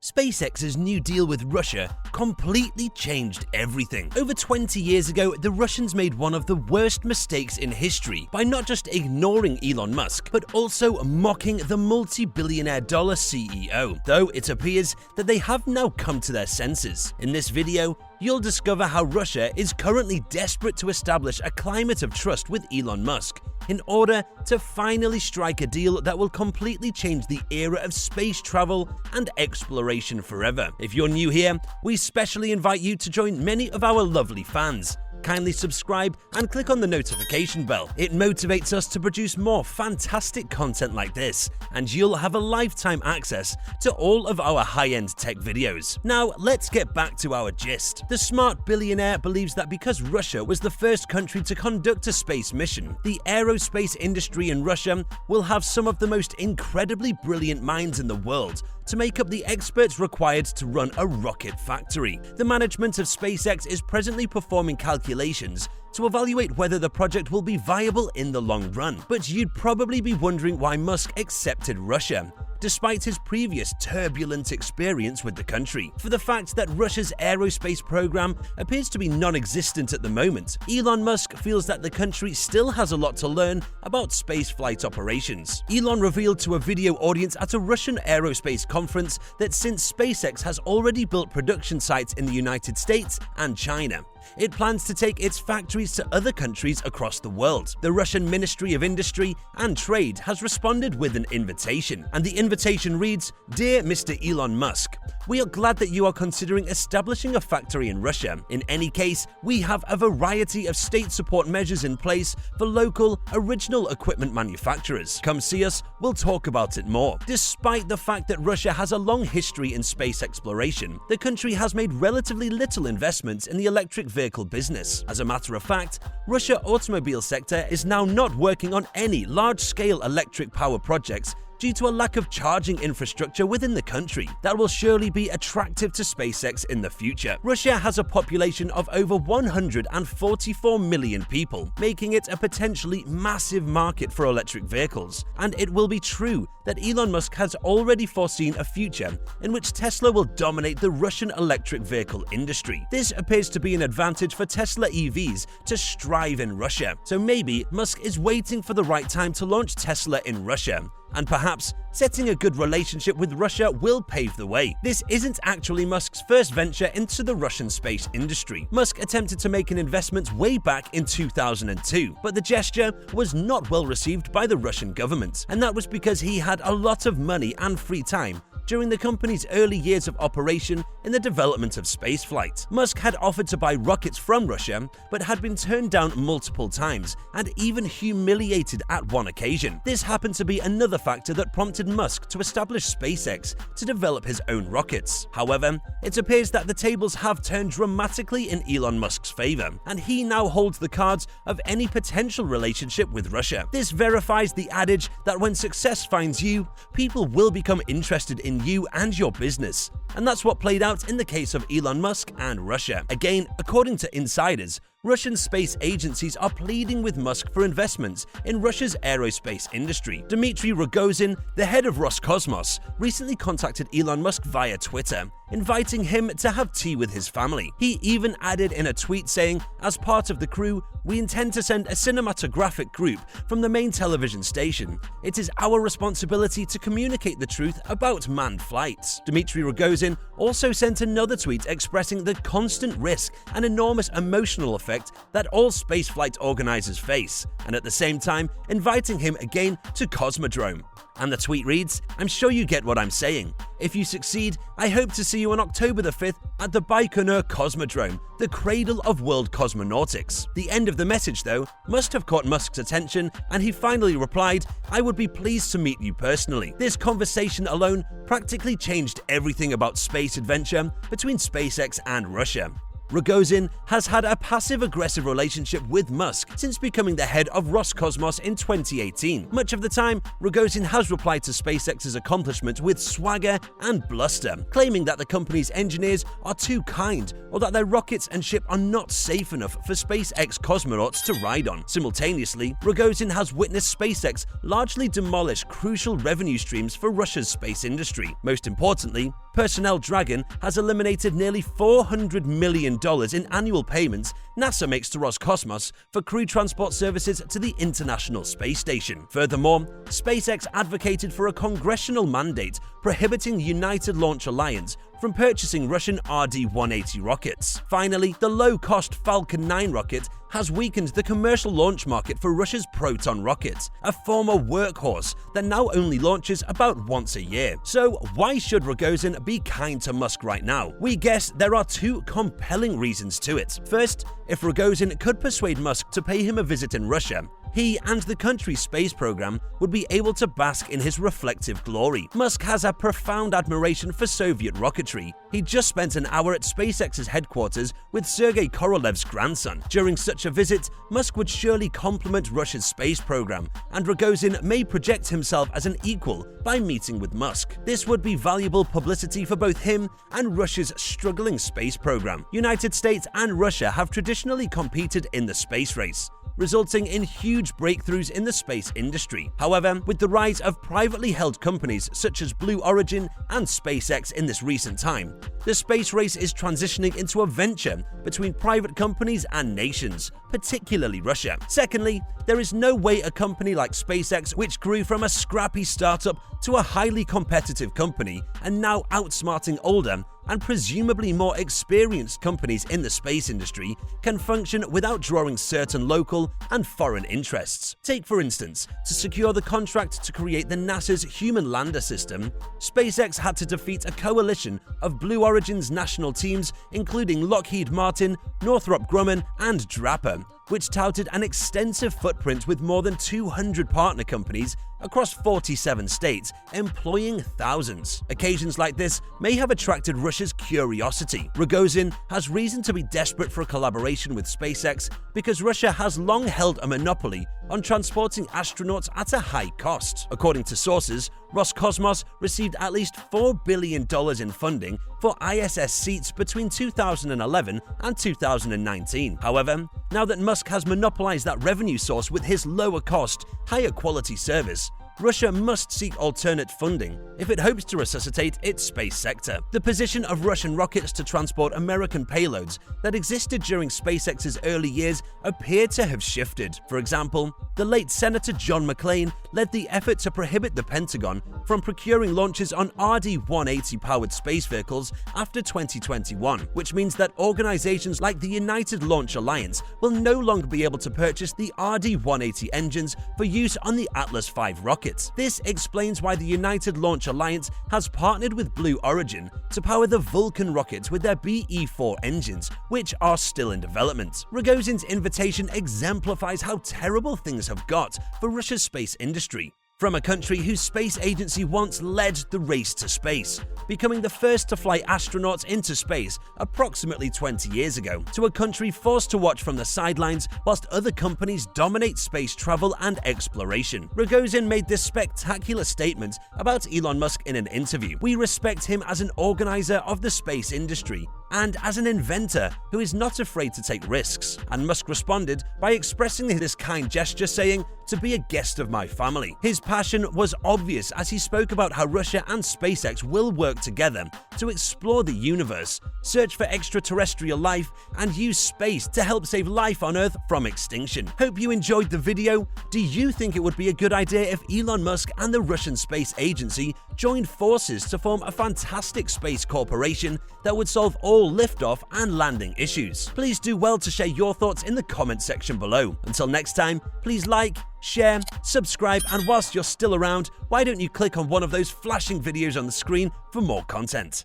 SpaceX's new deal with Russia completely changed everything. Over 20 years ago, the Russians made one of the worst mistakes in history by not just ignoring Elon Musk, but also mocking the multi-billionaire dollar CEO, though it appears that they have now come to their senses. In this video, you'll discover how Russia is currently desperate to establish a climate of trust with Elon Musk in order to finally strike a deal that will completely change the era of space travel and exploration forever. If you're new here, we specially invite you to join many of our lovely fans. Kindly subscribe and click on the notification bell. It motivates us to produce more fantastic content like this, and you'll have a lifetime access to all of our high-end tech videos. Now, let's get back to our gist. The smart billionaire believes that because Russia was the first country to conduct a space mission, the aerospace industry in Russia will have some of the most incredibly brilliant minds in the world to make up the experts required to run a rocket factory. The management of SpaceX is presently performing calculations to evaluate whether the project will be viable in the long run. But you'd probably be wondering why Musk accepted Russia, despite his previous turbulent experience with the country. For the fact that Russia's aerospace program appears to be non-existent at the moment, Elon Musk feels that the country still has a lot to learn about spaceflight operations. Elon revealed to a video audience at a Russian aerospace conference that since SpaceX has already built production sites in the United States and China, it plans to take its factories to other countries across the world. The Russian Ministry of Industry and Trade has responded with an invitation, and the invitation reads, "Dear Mr. Elon Musk, we are glad that you are considering establishing a factory in Russia. In any case, we have a variety of state support measures in place for local, original equipment manufacturers. Come see us, we'll talk about it more." Despite the fact that Russia has a long history in space exploration, the country has made relatively little investments in the electric vehicle business. As a matter of fact, Russia's automobile sector is now not working on any large-scale electric power projects due to a lack of charging infrastructure within the country that will surely be attractive to SpaceX in the future. Russia has a population of over 144 million people, making it a potentially massive market for electric vehicles, and it will be true that Elon Musk has already foreseen a future in which Tesla will dominate the Russian electric vehicle industry. This appears to be an advantage for Tesla EVs to strive in Russia, so maybe Musk is waiting for the right time to launch Tesla in Russia, and perhaps setting a good relationship with Russia will pave the way. This isn't actually Musk's first venture into the Russian space industry. Musk attempted to make an investment way back in 2002, but the gesture was not well received by the Russian government, and that was because he had a lot of money and free time during the company's early years of operation in the development of spaceflight. Musk had offered to buy rockets from Russia, but had been turned down multiple times and even humiliated at one occasion. This happened to be another factor that prompted Musk to establish SpaceX to develop his own rockets. However, it appears that the tables have turned dramatically in Elon Musk's favor, and he now holds the cards of any potential relationship with Russia. This verifies the adage that when success finds you, people will become interested in you and your business. And that's what played out in the case of Elon Musk and Russia. Again, according to insiders, Russian space agencies are pleading with Musk for investments in Russia's aerospace industry. Dmitry Rogozin, the head of Roscosmos, recently contacted Elon Musk via Twitter, inviting him to have tea with his family. He even added in a tweet saying, "As part of the crew, we intend to send a cinematographic group from the main television station. It is our responsibility to communicate the truth about manned flights." Dmitry Rogozin also sent another tweet expressing the constant risk and enormous emotional effect that all spaceflight organizers face, and at the same time inviting him again to Cosmodrome. And the tweet reads, "I'm sure you get what I'm saying. If you succeed, I hope to see you on October the 5th at the Baikonur Cosmodrome, the cradle of world cosmonautics." The end of the message, though, must have caught Musk's attention, and he finally replied, "I would be pleased to meet you personally." This conversation alone practically changed everything about space adventure between SpaceX and Russia. Rogozin has had a passive-aggressive relationship with Musk since becoming the head of Roscosmos in 2018. Much of the time, Rogozin has replied to SpaceX's accomplishment with swagger and bluster, claiming that the company's engineers are too kind or that their rockets and ship are not safe enough for SpaceX cosmonauts to ride on. Simultaneously, Rogozin has witnessed SpaceX largely demolish crucial revenue streams for Russia's space industry. Most importantly, Personnel Dragon has eliminated nearly $400 million in annual payments NASA makes to Roscosmos for crew transport services to the International Space Station. Furthermore, SpaceX advocated for a congressional mandate prohibiting United Launch Alliance from purchasing Russian RD-180 rockets. Finally, the low-cost Falcon 9 rocket has weakened the commercial launch market for Russia's Proton rocket, a former workhorse that now only launches about once a year. So why should Rogozin be kind to Musk right now? We guess there are two compelling reasons to it. First, if Rogozin could persuade Musk to pay him a visit in Russia, he and the country's space program would be able to bask in his reflective glory. Musk has a profound admiration for Soviet rocketry. He just spent an hour at SpaceX's headquarters with Sergei Korolev's grandson. During such a visit, Musk would surely compliment Russia's space program, and Rogozin may project himself as an equal by meeting with Musk. This would be valuable publicity for both him and Russia's struggling space program. United States and Russia have traditionally competed in the space race, resulting in huge breakthroughs in the space industry. However, with the rise of privately held companies such as Blue Origin and SpaceX in this recent time, the space race is transitioning into a venture between private companies and nations, particularly Russia. Secondly, there is no way a company like SpaceX, which grew from a scrappy startup to a highly competitive company and now outsmarting older and presumably more experienced companies in the space industry, can function without drawing certain local and foreign interests. Take, for instance, to secure the contract to create the NASA's Human Lander system, SpaceX had to defeat a coalition of Blue Origin's national teams, including Lockheed Martin, Northrop Grumman, and Draper, which touted an extensive footprint with more than 200 partner companies across 47 states, employing thousands. Occasions like this may have attracted Russia's curiosity. Rogozin has reason to be desperate for a collaboration with SpaceX because Russia has long held a monopoly on transporting astronauts at a high cost. According to sources, Roscosmos received at least $4 billion in funding for ISS seats between 2011 and 2019. However, now that Musk has monopolized that revenue source with his lower cost, higher quality service, Russia must seek alternate funding if it hopes to resuscitate its space sector. The position of Russian rockets to transport American payloads that existed during SpaceX's early years appeared to have shifted. For example, the late Senator John McCain led the effort to prohibit the Pentagon from procuring launches on RD-180-powered space vehicles after 2021, which means that organizations like the United Launch Alliance will no longer be able to purchase the RD-180 engines for use on the Atlas V rocket. This explains why the United Launch Alliance has partnered with Blue Origin to power the Vulcan rockets with their BE-4 engines, which are still in development. Rogozin's invitation exemplifies how terrible things have got for Russia's space industry. From a country whose space agency once led the race to space, becoming the first to fly astronauts into space approximately 20 years ago, to a country forced to watch from the sidelines whilst other companies dominate space travel and exploration. Rogozin made this spectacular statement about Elon Musk in an interview. "We respect him as an organizer of the space industry and as an inventor who is not afraid to take risks." And Musk responded by expressing this kind gesture, saying, "To be a guest of my family." His passion was obvious as he spoke about how Russia and SpaceX will work together to explore the universe, search for extraterrestrial life, and use space to help save life on Earth from extinction. Hope you enjoyed the video. Do you think it would be a good idea if Elon Musk and the Russian Space Agency joined forces to form a fantastic space corporation that would solve all liftoff and landing issues? Please do well to share your thoughts in the comment section below. Until next time, please like, share, subscribe, and whilst you're still around, why don't you click on one of those flashing videos on the screen for more content?